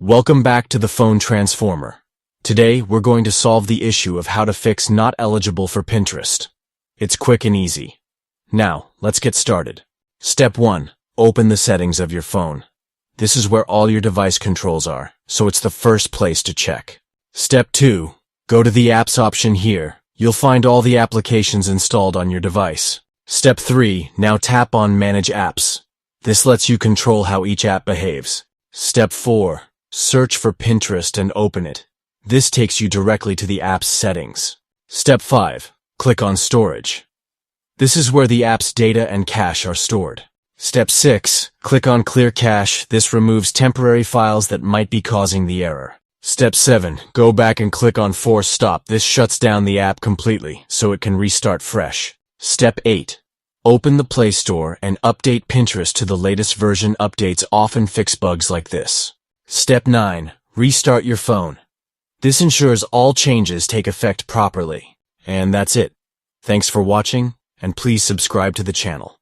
Welcome back to the Phone Transformer. Today, we're going to solve the issue of how to fix not eligible for Pinterest. It's quick and easy. Now, let's get started. Step 1. Open the settings of your phone. This is where all your device controls are, so it's the first place to check. Step 2. Go to the Apps option here. You'll find all the applications installed on your device. Step 3. Now tap on Manage Apps. This lets you control how each app behaves. Step 4. Search for Pinterest and open it. This takes you directly to the app's settings. Step 5. Click on Storage. This is where the app's data and cache are stored. Step 6. Click on Clear Cache. This removes temporary files that might be causing the error. Step 7. Go back and click on Force Stop. This shuts down the app completely, so it can restart fresh. Step 8. Open the Play Store and update Pinterest to the latest version. Updates often fix bugs like this. Step 9. Restart your phone. This ensures all changes take effect properly. And that's it. Thanks for watching, and please subscribe to the channel.